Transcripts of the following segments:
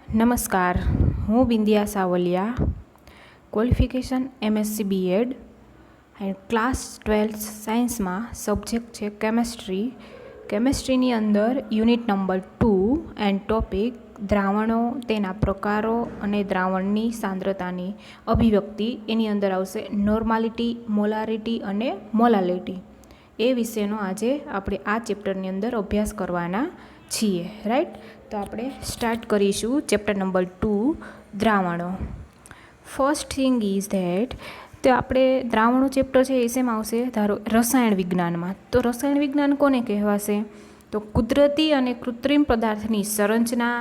નમસ્કાર, હું Bindiya Savaliya, qualification MSc BEd and class 12 સાયન્સમાં સબ્જેક્ટ છે કેમેસ્ટ્રી. કેમેસ્ટ્રીની અંદર યુનિટ નંબર 2 એન્ડ ટોપિક દ્રાવણો, તેના પ્રકારો અને દ્રાવણની સાંદ્રતાની અભિવ્યક્તિ. એની અંદર આવશે નોર્માલિટી, મોલારિટી અને મોલાલિટી. એ વિશેનો આજે આપણે આ ચેપ્ટરની અંદર અભ્યાસ કરવાના છીએ. રાઈટ, તો આપણે સ્ટાર્ટ કરીશું ચેપ્ટર નંબર 2 દ્રાવણો. ફર્સ્ટ થિંગ ઇઝ ધેટ, તો આપણે દ્રાવણો ચેપ્ટર છે એ શેમાં આવશે? ધારો રસાયણ વિજ્ઞાનમાં. તો રસાયણ વિજ્ઞાન કોને કહેવાશે? તો કુદરતી અને કૃત્રિમ પદાર્થની સંરચના,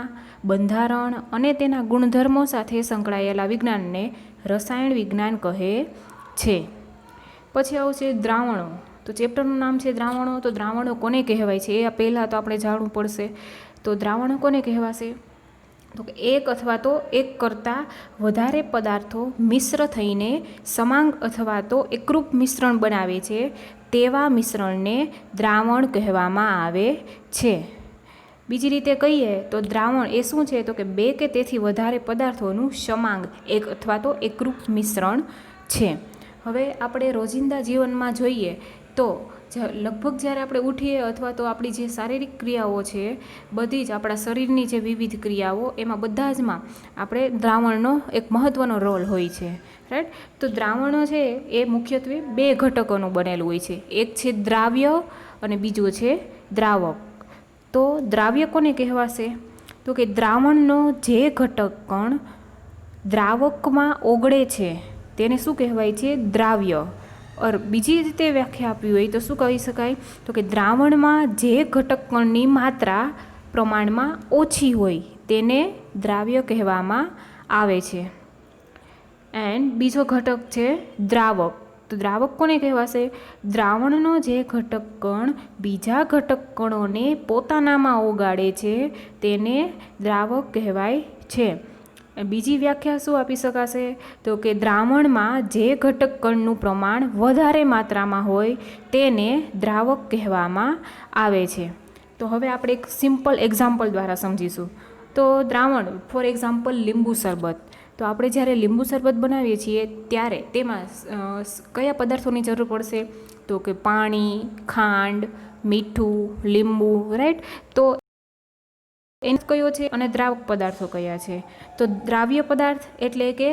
બંધારણ અને તેના ગુણધર્મો સાથે સંકળાયેલા વિજ્ઞાનને રસાયણ વિજ્ઞાન કહે છે. પછી આવશે દ્રાવણો. તો ચેપ્ટરનું નામ છે દ્રાવણો. તો દ્રાવણો કોને કહેવાય છે એ પહેલાં તો આપણે જાણવું પડશે. તો દ્રાવણો કોને કહેવાશે? તો એક અથવા તો એક કરતાં વધારે પદાર્થો મિશ્ર થઈને સમાંગ અથવા તો એકરૂપ મિશ્રણ બનાવે છે, તેવા મિશ્રણને દ્રાવણ કહેવામાં આવે છે. બીજી રીતે કહીએ તો દ્રાવણ એ શું છે? તો કે બે કે તેથી વધારે પદાર્થોનું સમાંગ એક અથવા તો એકરૂપ મિશ્રણ છે. હવે આપણે રોજિંદા જીવનમાં જોઈએ તો લગભગ જ્યારે આપણે ઉઠીએ અથવા તો આપણી જે શારીરિક ક્રિયાઓ છે, બધી જ આપણા શરીરની જે વિવિધ ક્રિયાઓ, એમાં બધા જમાં આપણે દ્રાવણનો એક મહત્ત્વનો રોલ હોય છે. રાઈટ, તો દ્રાવણો છે એ મુખ્યત્વે બે ઘટકોનું બનેલું હોય છે. એક છે દ્રાવ્ય અને બીજું છે દ્રાવક. તો દ્રાવ્ય કોને કહેવાશે? તો કે દ્રાવણનો જે ઘટક કણ દ્રાવકમાં ઓગળે છે તેને શું કહેવાય છે? દ્રાવ્ય. બીજી રીતે વ્યાખ્યા આપવી હોય તો શું કહી શકાય? તો કે દ્રાવણમાં જે ઘટક કણની માત્રા પ્રમાણમાં ઓછી હોય તેને દ્રાવ્ય કહેવામાં આવે છે. એન્ડ બીજો ઘટક છે દ્રાવક. તો દ્રાવક કોને કહેવાશે? દ્રાવણનો જે ઘટક કણ બીજા ઘટક કણોને પોતાનામાં ઓગાળે છે તેને દ્રાવક કહેવાય છે. બીજી વ્યાખ્યા શું આપી શકાશે? તો કે દ્રાવણમાં જે ઘટક કણનું પ્રમાણ વધારે માત્રામાં હોય તેને દ્રાવક કહેવામાં આવે છે. તો હવે આપણે એક સિમ્પલ એક્ઝામ્પલ દ્વારા સમજીશું. તો દ્રાવણ, ફોર એક્ઝામ્પલ લીંબુ શરબત. તો આપણે જ્યારે લીંબુ શરબત બનાવીએ છીએ ત્યારે તેમાં કયા પદાર્થોની જરૂર પડશે? તો કે પાણી, ખાંડ, મીઠું, લીંબુ. રાઈટ, તો એને કયો છે અને દ્રાવક પદાર્થો કયા છે? તો દ્રાવ્ય પદાર્થ એટલે કે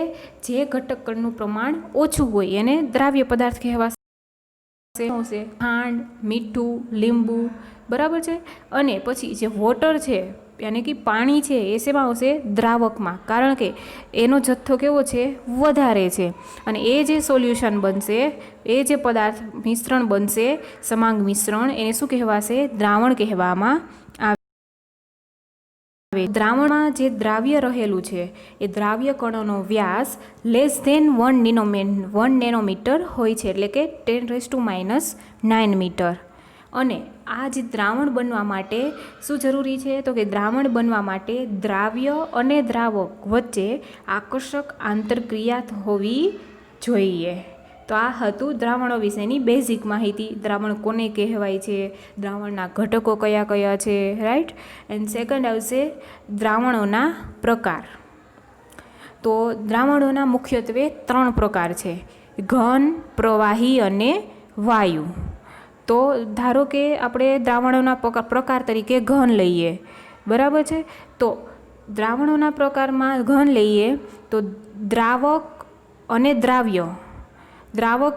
જે ઘટક કણનું પ્રમાણ ઓછું હોય એને દ્રાવ્ય પદાર્થ કહેવાશે. ખાંડ, મીઠું, લીંબુ. બરાબર છે. અને પછી જે વોટર છે યાની કે પાણી છે એ શેમાં આવશે? દ્રાવકમાં. કારણ કે એનો જથ્થો કેવો છે? વધારે છે. અને એ જે સોલ્યુશન બનશે, એ જે પદાર્થ મિશ્રણ બનશે, સમાંગ મિશ્રણ, એને શું કહેવાશે? દ્રાવણ કહેવામાં આવે. દ્રાવણમાં જે દ્રાવ્ય રહેલું છે એ દ્રાવ્ય કણોનો વ્યાસ લેસ ધેન 1 નેનોમીટર હોય છે, એટલે કે 10⁻⁹ મીટર. અને આ જે દ્રાવણ બનવા માટે શું જરૂરી છે? તો કે દ્રાવણ બનવા માટે દ્રાવ્ય અને દ્રાવક વચ્ચે આકર્ષક આંતરક્રિયા હોવી જોઈએ. તો આ હતું દ્રાવણો વિશેની બેઝિક માહિતી. દ્રાવણ કોને કહેવાય છે, દ્રાવણના ઘટકો કયા કયા છે. રાઈટ, એન્ડ સેકન્ડ આવશે દ્રાવણોના પ્રકાર. તો દ્રાવણોના મુખ્યત્વે 3 પ્રકાર છે: ઘન, પ્રવાહી અને વાયુ. તો ધારો કે આપણે દ્રાવણોના પ્રકાર તરીકે ઘન લઈએ. બરાબર છે. તો દ્રાવણોના પ્રકારમાં ઘન લઈએ તો દ્રાવક અને દ્રાવ્ય, દ્રાવક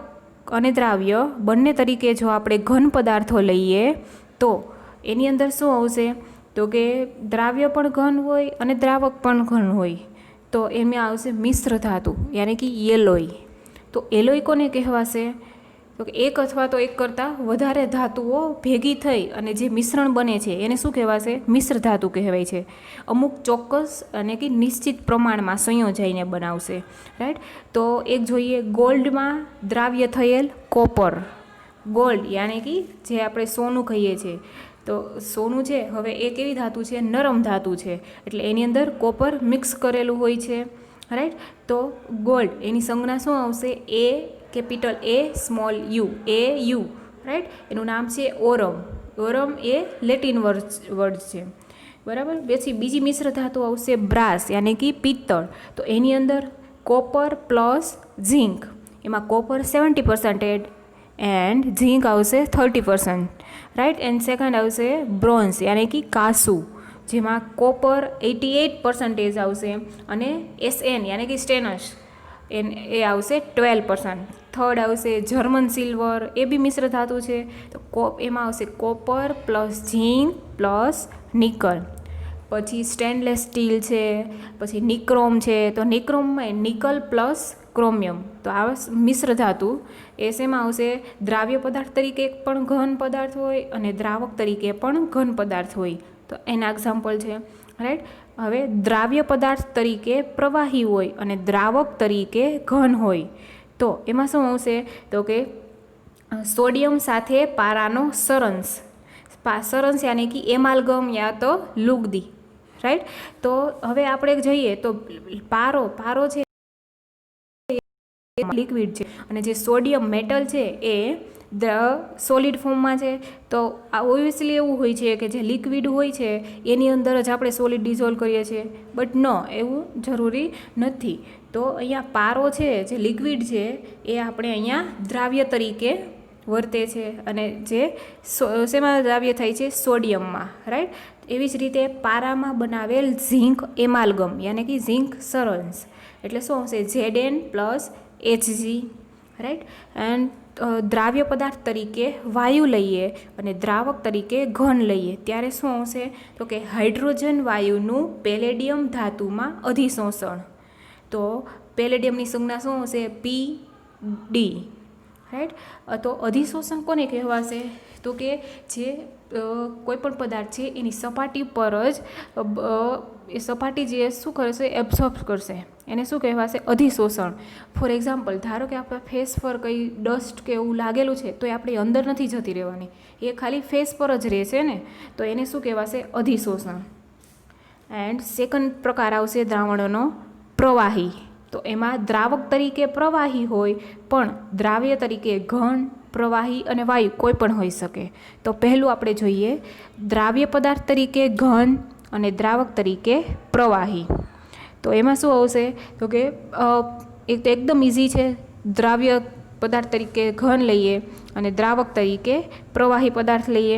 અને દ્રાવ્ય બંને તરીકે જો આપણે ઘન પદાર્થો લઈએ તો એની અંદર શું આવશે? તો કે દ્રાવ્ય પણ ઘન હોય અને દ્રાવક પણ ઘન હોય. તો એમાં આવશે મિશ્ર ધાતુ યાની કે એલોય. તો એલોય કોને કહેવાશે? તો કે એક અથવા તો એક કરતાં વધારે ધાતુઓ ભેગી થઈ અને જે મિશ્રણ બને છે એને શું કહેવાશે? મિશ્ર ધાતુ કહેવાય છે. અમુક ચોક્કસ અને કે નિશ્ચિત પ્રમાણમાં સંયોજાઈને બનાવશે. રાઈટ, તો એક જોઈએ ગોલ્ડમાં દ્રાવ્ય થયેલ કોપર. ગોલ્ડ યાની કે જે આપણે સોનું કહીએ છીએ, તો સોનું છે હવે એ કેવી ધાતુ છે? નરમ ધાતુ છે, એટલે એની અંદર કોપર મિક્સ કરેલું હોય છે. રાઈટ, તો ગોલ્ડ એની સંજ્ઞા શું આવશે? A capital A small you, AU. Right, એનું નામ છે ઓરમ. ઓરમ એ લેટિન વર્ડ છે. બરાબર. પછી બીજી મિશ્ર ધાતુ આવશે બ્રાસ યાની કે પિત્તળ. તો એની અંદર કોપર પ્લસ ઝીંક, એમાં કોપર 70% એન્ડ ઝીંક આવશે 30%, રાઈટ. એન્ડ સેકન્ડ આવશે બ્રોન્ઝ યાની કે કાસુ, જેમાં કોપર 88% આવશે અને SN યાની કે સ્ટેનસ એ આવશે 12%. થર્ડ આવશે જર્મન સિલ્વર, એ બી મિશ્ર ધાતુ છે. તો એમાં આવશે કોપર પ્લસ ઝીંક પ્લસ નિકલ. પછી સ્ટેનલેસ સ્ટીલ છે, પછી નિક્રોમ છે. તો નિક્રોમમાં નિકલ પ્લસ ક્રોમિયમ. તો આ મિશ્ર ધાતુ એ શેમાં આવશે? દ્રાવ્ય પદાર્થ તરીકે પણ ઘન પદાર્થ હોય અને દ્રાવક તરીકે પણ ઘન પદાર્થ હોય. તો એના એક્ઝામ્પલ છે, રાઈટ. હવે દ્રાવ્ય પદાર્થ તરીકે પ્રવાહી હોય અને દ્રાવક તરીકે ઘન હોય. તો એમાં શું આવશે? તો કે સોડિયમ સાથે પારાનો સરંસ. સરંસ યાની કે એમાલ્ગમ યા તો લુગદી, રાઈટ. તો હવે આપણે જોઈએ તો પારો છે લિક્વિડ છે અને જે સોડિયમ મેટલ છે એ સોલિડ ફોર્મમાં છે. તો ઓબ્વિયસલી એવું હોય છે કે જે લિક્વિડ હોય છે એની અંદર જ આપણે સોલિડ ડિઝોલ્વ કરીએ છીએ, બટ નો, એવું જરૂરી નથી. તો અહીંયા પારો છે જે લિક્વિડ છે એ આપણે અહીંયા દ્રાવ્ય તરીકે વર્તે છે અને જે શેમાં દ્રાવ્ય થાય છે? સોડિયમમાં, રાઈટ. એવી જ રીતે પારામાં બનાવેલ ઝીંક એમાલ્ગમ યાની કે ઝીંક સરંસ એટલે શું આવશે? Zn plus Hg, right. And દ્રાવ્ય પદાર્થ તરીકે વાયુ લઈએ અને દ્રાવક તરીકે ઘન લઈએ ત્યારે શું આવશે? તો કે હાઇડ્રોજન વાયુનું પેલેડિયમ ધાતુમાં અધિશોષણ. તો પેલેડિયમની સંજ્ઞા શું હશે? Pd, right. તો અધિશોષણ કોને કહેવાશે? તો કે જે કોઈપણ પદાર્થ છે એની સપાટી પર જ એ સપાટી જે શું કરશે? એબ્સોર્બ કરશે. એને શું કહેવાશે? અધિશોષણ. ફોર એક્ઝામ્પલ, ધારો કે આપણા ફેસ પર કંઈ ડસ્ટ કે એવું લાગેલું છે તો એ આપણી અંદર નથી જતી રહેવાની, એ ખાલી ફેસ પર જ રહેશે ને, તો એને શું કહેવાશે? અધિશોષણ. એન્ડ સેકન્ડ પ્રકાર આવશે દ્રાવણોનો પ્રવાહી. તો એમાં દ્રાવક તરીકે પ્રવાહી હોય પણ દ્રાવ્ય તરીકે ઘન, પ્રવાહી અને વાયુ કોઈ પણ હોઈ શકે. તો પહેલું આપણે જોઈએ દ્રાવ્ય પદાર્થ તરીકે ઘન અને દ્રાવક તરીકે પ્રવાહી. તો એમાં શું આવશે? તો કે એક તો એકદમ ઇઝી છે. દ્રાવ્ય પદાર્થ તરીકે ઘન લઈએ અને દ્રાવક તરીકે પ્રવાહી પદાર્થ લઈએ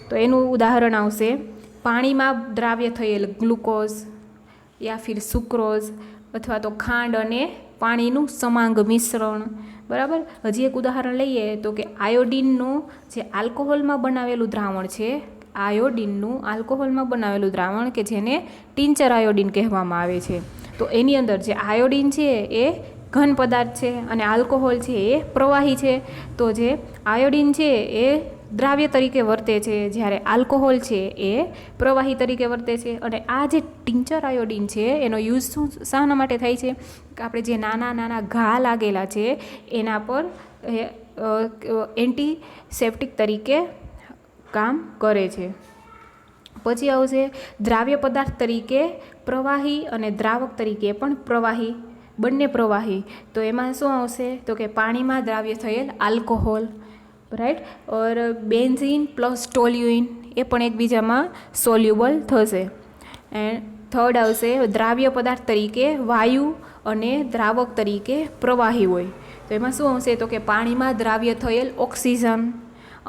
તો એનું ઉદાહરણ આવશે પાણીમાં દ્રાવ્ય થયેલ ગ્લુકોઝ યા ફિર સુક્રોઝ અથવા તો ખાંડ અને પાણીનું સમાંગ મિશ્રણ, બરાબર. હજી એક ઉદાહરણ લઈએ તો કે આયોડિનનું જે આલ્કોહોલમાં બનાવેલું દ્રાવણ છે, આયોડિનનું આલ્કોહોલમાં બનાવેલું દ્રાવણ કે જેને ટિંચર આયોડિન કહેવામાં આવે છે. તો એની અંદર જે આયોડિન છે એ ઘન પદાર્થ છે અને આલ્કોહોલ છે એ પ્રવાહી છે. તો જે આયોડિન છે એ દ્રાવ્ય તરીકે વર્તે છે જ્યારે આલ્કોહોલ છે એ પ્રવાહી તરીકે વર્તે છે. અને આ જે ટિંચર આયોડિન છે એનો યુઝ શાના માટે થાય છે? કે આપણે જે નાના નાના ઘા લાગેલા છે એના પર એન્ટીસેપ્ટિક તરીકે કામ કરે છે. પછી આવશે દ્રાવ્ય પદાર્થ તરીકે પ્રવાહી અને દ્રાવક તરીકે પણ પ્રવાહી, બંને પ્રવાહી. તો એમાં શું આવશે? તો કે પાણીમાં દ્રાવ્ય થયેલ આલ્કોહોલ, રાઈટ. ઓર બેન્ઝીન પ્લસ ટોલ્યુઇન એ પણ એકબીજામાં સોલ્યુબલ થશે. એન્ડ થર્ડ આવશે દ્રાવ્ય પદાર્થ તરીકે વાયુ અને દ્રાવક તરીકે પ્રવાહી હોય. તો એમાં શું આવશે? તો કે પાણીમાં દ્રાવ્ય થયેલ ઓક્સિજન.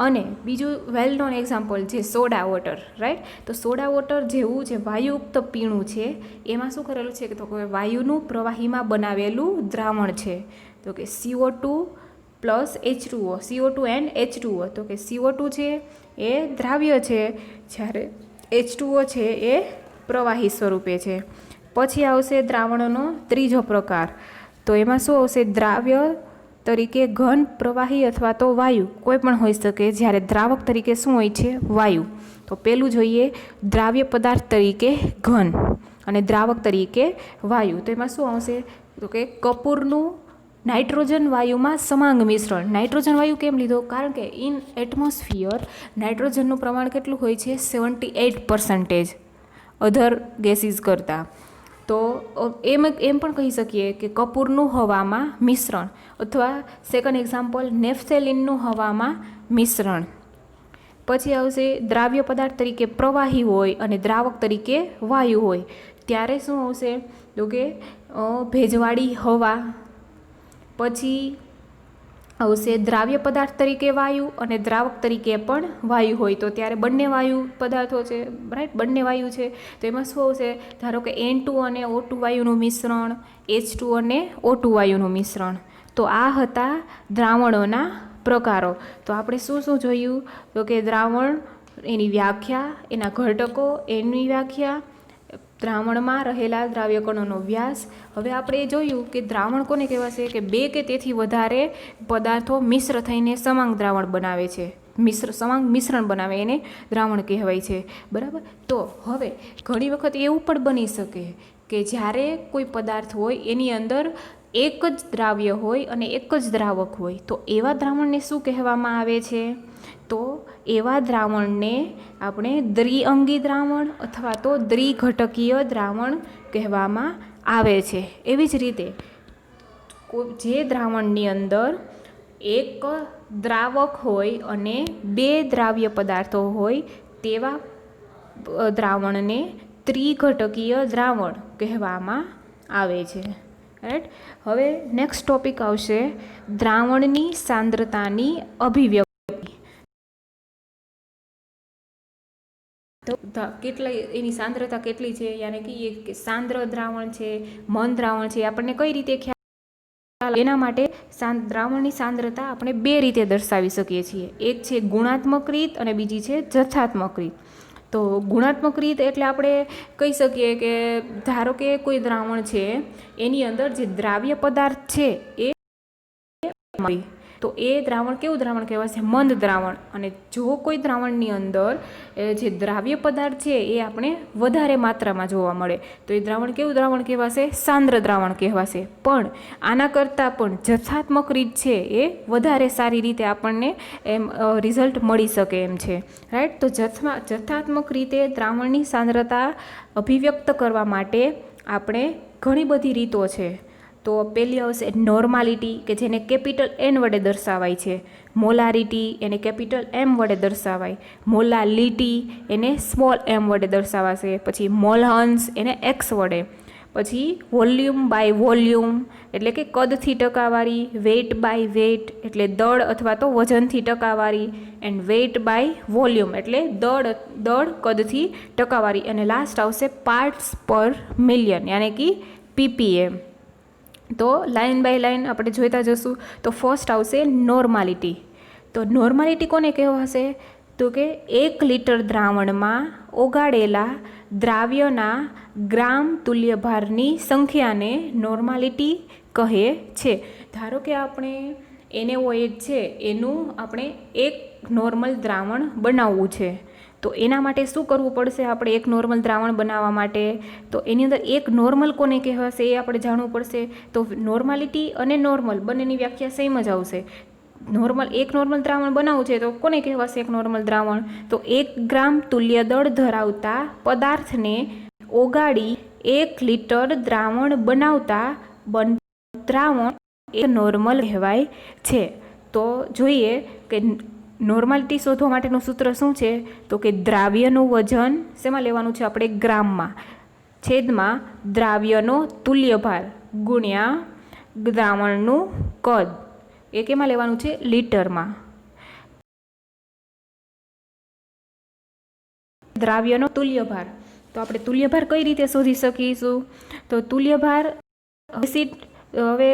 અને બીજું વેલ નોન એક્ઝામ્પલ જે સોડા વોટર, રાઈટ. તો સોડા વોટર જેવું જે વાયુયુક્ત પીણું છે એમાં શું કરેલું છે? કે તો કે વાયુનું પ્રવાહીમાં બનાવેલું દ્રાવણ છે. તો કે CO2 plus H2O, CO2 and H2O. તો કે CO2 છે એ દ્રાવ્ય છે જ્યારે H2O છે એ પ્રવાહી સ્વરૂપે છે. પછી આવશે દ્રાવણોનો ત્રીજો પ્રકાર. તો એમાં શું આવશે? દ્રાવ્ય તરીકે ઘન, પ્રવાહી અથવા તો વાયુ કોઈ પણ હોઈ શકે જ્યારે દ્રાવક તરીકે શું હોય છે? વાયુ. તો પહેલું જોઈએ દ્રાવ્ય પદાર્થ તરીકે ઘન અને દ્રાવક તરીકે વાયુ. તો એમાં શું આવશે? તો કે કપૂરનું નાઇટ્રોજન વાયુમાં સમાંગ મિશ્રણ. નાઇટ્રોજન વાયુ કેમ લીધો? કારણ કે ઇન એટમોસ્ફિયર નાઇટ્રોજનનું પ્રમાણ કેટલું હોય છે? 78% અધર ગેસીસ કરતાં. તો એમ પણ કહી શકીએ કે કપૂરનું હવામાં મિશ્રણ અથવા સેકન્ડ એક્ઝામ્પલ નેફ્થેલિનનું હવામાં મિશ્રણ. પછી આવશે દ્રાવ્ય પદાર્થ તરીકે પ્રવાહી હોય અને દ્રાવક તરીકે વાયુ હોય ત્યારે શું આવશે તો કે ભેજવાળી હવા. પછી આવશે દ્રાવ્ય પદાર્થ તરીકે વાયુ અને દ્રાવક તરીકે પણ વાયુ હોય તો ત્યારે બંને વાયુ પદાર્થો છે, રાઈટ, બંને વાયુ છે. તો એમાં શું આવશે, ધારો કે N2 અને O2 વાયુનું મિશ્રણ, H2 અને O2 વાયુનું મિશ્રણ. તો આ હતા દ્રાવણોના પ્રકારો. તો આપણે શું શું જોયું તો કે દ્રાવણ, એની વ્યાખ્યા, એના ઘટકો, એની વ્યાખ્યા, દ્રાવણમાં રહેલા દ્રાવ્ય કણોનો વ્યાસ. હવે આપણે જોયું કે દ્રાવણ કોને કહેવાશે કે બે કે તેથી વધારે પદાર્થો મિશ્ર થઈને સમાંગ દ્રાવણ બનાવે છે, સમાંગ મિશ્રણ બનાવે એને દ્રાવણ કહેવાય છે, બરાબર. તો હવે ઘણી વખત એવું પણ બની શકે કે જ્યારે કોઈ પદાર્થ હોય એની અંદર એક જ દ્રાવ્ય હોય અને એક જ દ્રાવક હોય તો એવા દ્રાવણને શું કહેવામાં આવે છે, તો એવા દ્રાવણને આપણે દ્વિઅંગી દ્રાવણ અથવા તો દ્વિઘટકીય દ્રાવણ કહેવામાં આવે છે. એવી જ રીતે જે દ્રાવણની અંદર એક દ્રાવક હોય અને બે દ્રાવ્ય પદાર્થો હોય તેવા દ્રાવણને ત્રિઘટકીય દ્રાવણ કહેવામાં આવે છે, રાઈટ. હવે નેક્સ્ટ ટોપિક આવશે દ્રાવણની સાંદ્રતાની અભિવ્યક્તિ. તો કેટલી એની સાંદ્રતા કેટલી છે, યાની કે સાંદ્ર દ્રાવણ છે, મંદ દ્રાવણ છે, આપણને કઈ રીતે ખ્યાલ, એના માટે દ્રાવણની સાંદ્રતા આપણે બે રીતે દર્શાવી શકીએ છીએ. એક છે ગુણાત્મક રીત અને બીજી છે જથ્થાત્મક રીત. તો ગુણાત્મક રીત એટલે આપણે કહી શકીએ કે ધારો કે કોઈ દ્રાવણ છે એની અંદર જે દ્રાવ્ય પદાર્થ છે એ તો એ દ્રાવણ કેવું દ્રાવણ કહેવાશે, મંદ દ્રાવણ. અને જો કોઈ દ્રાવણની અંદર જે દ્રાવ્ય પદાર્થ છે એ આપણે વધારે માત્રામાં જોવા મળે તો એ દ્રાવણ કેવું દ્રાવણ કહેવાશે, સાંદ્ર દ્રાવણ કહેવાશે. પણ આના કરતાં પણ જથ્થાત્મક રીત છે એ વધારે સારી રીતે આપણને એમ રિઝલ્ટ મળી શકે એમ છે, રાઈટ. તો જથ્થાત્મક રીતે દ્રાવણની સાંદ્રતા અભિવ્યક્ત કરવા માટે આપણે ઘણી બધી રીતો છે. તો પહેલી આવશે નોર્માલિટી કે જેને કેપિટલ N વડે દર્શાવાય છે, મોલારિટી એને કેપિટલ M વડે દર્શાવાય, મોલાલિટી એને સ્મોલ m વડે દર્શાવાશે, પછી મોલહન્સ એને x વડે, પછી વોલ્યુમ બાય વોલ્યુમ એટલે કે કદથી ટકાવારી, વેઇટ બાય વેઇટ એટલે દળ અથવા તો વજનથી ટકાવારી, એન્ડ વેઇટ બાય વોલ્યુમ એટલે દળ કદથી ટકાવારી, અને લાસ્ટ આવશે પાર્ટ્સ પર મિલિયન યાની કે ppm. તો લાઇન બાય લાઇન આપણે જોઈતા જશું. તો ફર્સ્ટ આવશે નોર્માલિટી. તો નોર્માલિટી કોને કહેવાશે, તો કે 1 લિટર દ્રાવણમાં ઓગાળેલા દ્રાવ્યના ગ્રામ તુલ્યભારની સંખ્યાને નોર્માલિટી કહે છે. ધારો કે આપણે NaOH છે એનું આપણે એક નોર્મલ દ્રાવણ બનાવવું છે તો એના માટે શું કરવું પડશે, આપણે એક નોર્મલ દ્રાવણ બનાવવા માટે તો એની અંદર એક નોર્મલ કોને કહેવાશે એ આપણે જાણવું પડશે. તો નોર્માલિટી અને નોર્મલ બંનેની વ્યાખ્યા સેમ જ આવશે. એક નોર્મલ દ્રાવણ બનાવવું છે તો કોને કહેવાશે એક નોર્મલ દ્રાવણ, તો 1 ગ્રામ તુલ્ય દળ ધરાવતા પદાર્થને ઓગાળી 1 લિટર દ્રાવણ બનાવતા દ્રાવણ એ નોર્મલ કહેવાય છે. તો જોઈએ કે નોર્માલિટી શોધવા માટેનું સૂત્ર શું છે, તો કે દ્રાવ્યનું વજન શેમાં લેવાનું છે આપણે, ગ્રામમાં, છેદમાં દ્રાવ્યનો તુલ્યભાર ગુણ્યા દ્રાવણનું કદ એ કેમાં લેવાનું છે, લીટરમાં. દ્રાવ્યનો તુલ્યભાર, તો આપણે તુલ્યભાર કઈ રીતે શોધી શકીશું, તો તુલ્યભાર એસિડ, હવે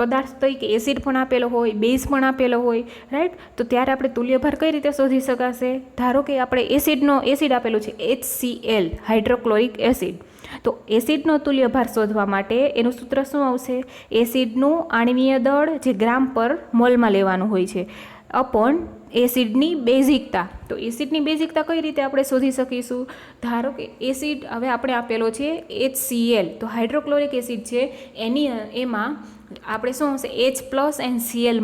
પદાર્થ તરીકે એસિડ પણ આપેલો હોય, બેઝ પણ આપેલો હોય, રાઈટ. તો ત્યારે આપણે તુલ્યભાર કઈ રીતે શોધી શકાશે, ધારો કે આપણે એસિડ આપેલું છે HCl હાઇડ્રોક્લોરિક એસિડ. તો એસિડનો તુલ્યભાર શોધવા માટે એનું સૂત્ર શું આવશે, એસિડનું આણ્વીય દળ જે ગ્રામ પર મોલમાં લેવાનું હોય છે અપોન એસિડની બેઝિકતા. તો એસિડની બેઝિકતા કઈ રીતે આપણે શોધી શકીશું, ધારો કે એસિડ હવે આપણે આપેલો છે HCl, તો હાઇડ્રોક્લોરિક એસિડ છે એમાં આપણે શું હશે H+ એન્ડ Cl-.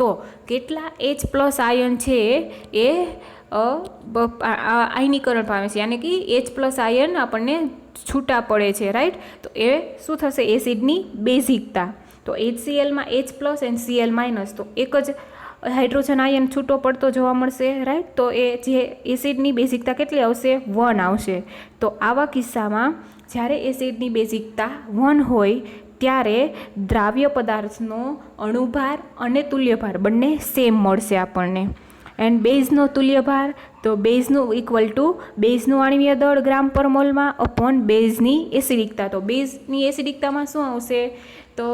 તો કેટલા H+ આયન છે એ આયનીકરણ પામે છે, યાની કે H+ આયન આપણને છૂટા પડે છે, રાઈટ. તો એ શું થશે એસિડની બેઝિકતા. તો HCl માં H+ એન્ડ Cl-. તો એક જ હાઇડ્રોજન આયન છૂટો પડતો જોવા મળશે, રાઈટ. તો એ જે એસિડની બેઝિકતા કેટલી આવશે? 1 આવશે. તો આવા કિસ્સામાં જ્યારે એસિડની બેઝિકતા 1 હોય ત્યારે દ્રાવ્ય પદાર્થનો અણુભાર અને તુલ્યભાર બંને સેમ મળશે આપણને. એન્ડ બેઝનો તુલ્યભાર, તો બેઝનું ઇક્વલ ટુ બેઝનું આણ્વીય દળ ગ્રામ પર મોલમાં અપોન બેઝની એસિડિકતા. તો બેઝની એસિડિકતામાં શું આવશે? તો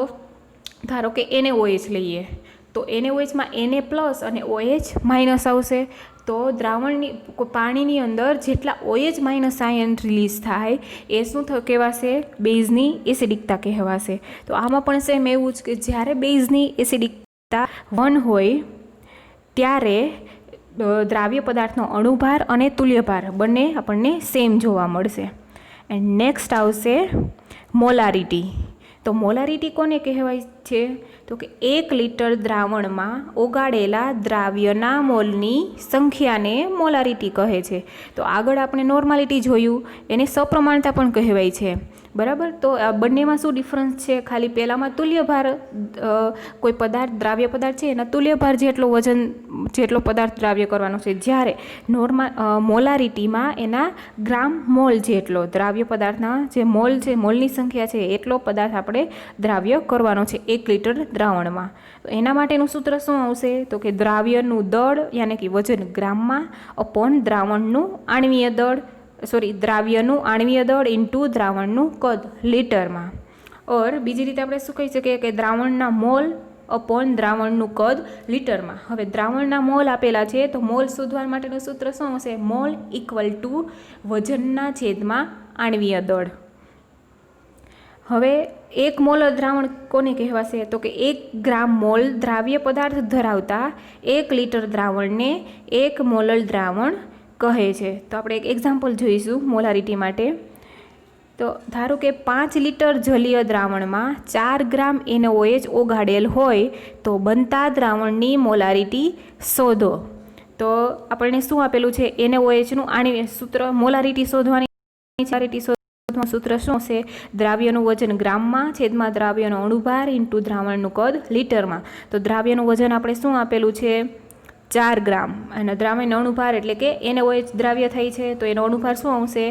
ધારો કે NaOH લઈએ, તો NaOHમાં Na પ્લસ અને OH માઇનસ આવશે. તો દ્રાવણની પાણીની અંદર જેટલા OH માઇનસ આયન રિલીઝ થાય એ શું કહેવાશે? બેઝની એસિડિકતા કહેવાશે. તો આમાં પણ સેમ એવું જ કે જ્યારે બેઝની એસિડિકતા 1 હોય ત્યારે દ્રાવ્ય પદાર્થનો અણુભાર અને તુલ્યભાર બંને આપણને સેમ જોવા મળશે. એન્ડ નેક્સ્ટ આવશે મોલારિટી. તો મોલારિટી કોને કહેવાય છે? તો કે 1 લિટર દ્રાવણમાં ઓગાળેલા દ્રાવ્યના મોલની સંખ્યાને મોલારિટી કહે છે. તો આગળ આપણે નોર્માલિટી જોયું, એને સપ્રમાણતા પણ કહેવાય છે, બરાબર. તો આ બંનેમાં શું ડિફરન્સ છે? ખાલી પહેલામાં તુલ્યભાર, કોઈ પદાર્થ દ્રાવ્ય પદાર્થ છે એના તુલ્યભાર જેટલો વજન જેટલો પદાર્થ દ્રાવ્ય કરવાનો છે, જ્યારે મોલારિટીમાં એના ગ્રામ મોલ જેટલો દ્રાવ્ય પદાર્થના જે મોલ છે, મોલની સંખ્યા છે એટલો પદાર્થ આપણે દ્રાવ્ય કરવાનો છે 1 લિટર દ્રાવણમાં. તો એના માટેનું સૂત્ર શું આવશે? તો કે દ્રાવ્યનું દળ યાની કે વજન ગ્રામમાં અપોન દ્રાવણનું આણ્વીય દળ, દ્રાવ્યનું આણ્વીય દળ ઇન્ટુ દ્રાવણનું કદ લીટરમાં. ઓર બીજી રીતે આપણે શું કહી શકીએ કે દ્રાવણના મોલ અપોન દ્રાવણનું કદ લીટરમાં. હવે દ્રાવણના મોલ આપેલા છે, તો મોલ શોધવા માટેનું સૂત્ર શું હશે? મોલ ઇક્વલ ટુ વજનના છેદમાં આણ્વીય દળ. હવે 1 મોલ દ્રાવણ કોને કહેવાશે? તો કે 1 ગ્રામ મોલ દ્રાવ્ય પદાર્થ ધરાવતા 1 લિટર દ્રાવણને 1 મોલર દ્રાવણ કહે છે. તો આપણે એક એક્ઝામ્પલ જોઈશું મોલારિટી માટે. તો ધારો કે 5 લિટર જલીય દ્રાવણમાં 4 ગ્રામ NaOH ઓગાળેલ હોય તો બનતા દ્રાવણની મોલારિટી શોધો. તો આપણને શું આપેલું છે? NaOHનું આણ્વીય સૂત્ર મોલારિટી શોધવાની સૂત્ર શું હશે? દ્રાવ્યનું વજન ગ્રામમાં છેદમાં દ્રાવ્યનો અણુભાર ઇન્ટુ દ્રાવણનું કદ લીટરમાં. તો દ્રાવ્યનું વજન આપણે શું આપેલું છે? 4 ગ્રામ. અને દ્રાવ્યનો અણુભાર એટલે કે NaOH દ્રાવ્ય થઈ છે, તો એનો અણુભાર શું આવશે?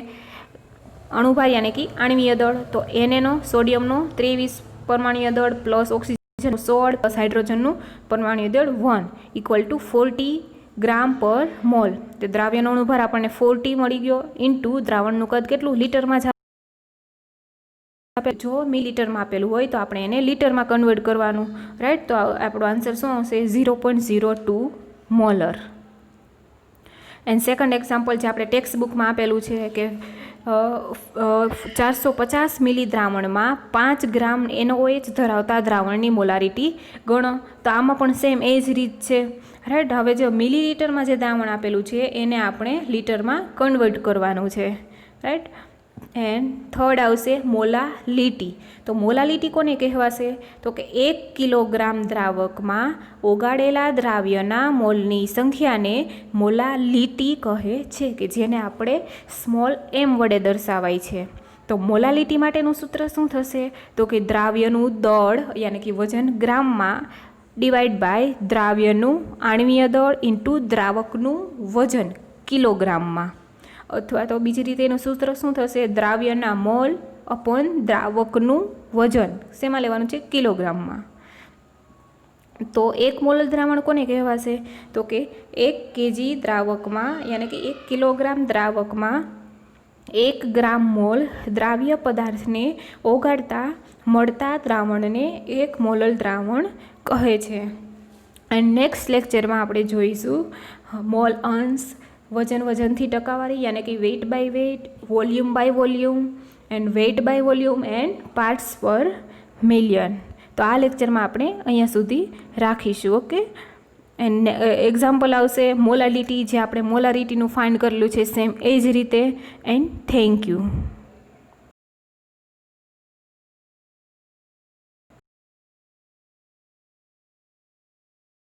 અણુભાર યાની કે આણ્વીય દળ. તો Na સોડિયમનો 23 પરમાણ્વીય દળ પ્લસ ઓક્સિજન 16 પ્લસ હાઇડ્રોજનનું પરમાણ્વીય દળ 1 ઇક્વલ ટુ 40 ગ્રામ પર મોલ. તે દ્રાવ્યનો અણુભાર આપણને 40 મળી ગયો ઇન્ટુ દ્રાવણનું કદ કેટલું? લીટરમાં જ. જો મિલીટરમાં આપેલું હોય તો આપણે એને લીટરમાં કન્વર્ટ કરવાનું, રાઈટ. તો આપણો આન્સર શું આવશે? 0.02 મોલર. એન્ડ સેકન્ડ એક્ઝામ્પલ જે આપણે ટેક્સ્ટ બુકમાં આપેલું છે કે 450 મિલી દ્રાવણમાં 5 ગ્રામ NaOH ધરાવતા દ્રાવણની મોલારિટી ગણો. તો આમાં પણ સેમ એ જ રીત છે, રાઈટ. હવે જો મિલીલીટરમાં જે દ્રાવણ આપેલું છે એને આપણે લીટરમાં કન્વર્ટ કરવાનું છે, રાઈટ. એન્ડ થર્ડ આવશે મોલાલિટી. તો મોલાલિટી કોને કહેવાશે? તો કે 1 કિલોગ્રામ દ્રાવકમાં ઓગાળેલા દ્રાવ્યના મોલની સંખ્યાને મોલાલિટી કહે છે, કે જેને આપણે સ્મોલ m વડે દર્શાવાય છે. તો મોલાલિટી માટેનું સૂત્ર શું થશે? તો કે દ્રાવ્યનું દળ યાની કે વજન ગ્રામમાં ડિવાઈડ બાય દ્રાવ્યનું આણ્વીય દળ ઇન્ટુ દ્રાવકનું વજન કિલોગ્રામમાં. અથવા તો બીજી રીતે એનું સૂત્ર શું થશે? દ્રાવ્યના મોલ અપોન દ્રાવકનું વજન શેમાં લેવાનું છે? કિલોગ્રામમાં. તો 1 મોલ દ્રાવણ કોને કહેવાશે? તો કે 1 કેજી દ્રાવકમાં યાની કે 1 કિલોગ્રામ દ્રાવકમાં 1 ગ્રામ મોલ દ્રાવ્ય પદાર્થને ઓગાળતા મળતા દ્રાવણને 1 મોલર દ્રાવણ કહે છે. એન્ડ નેક્સ્ટ લેક્ચરમાં આપણે જોઈશું મોલ અંશ, વજનથી ટકાવારી યાની કે weight by weight, volume by volume and weight by volume and parts per million. તો આ લેક્ચરમાં આપણે અહીંયા સુધી રાખીશું. ઓકે. એન્ડ એક્ઝામ્પલ આવશે મોલાલિટી, જે આપણે મોલારિટીનું ફાઇન્ડ કરેલું છે સેમ એ જ રીતે. And thank you.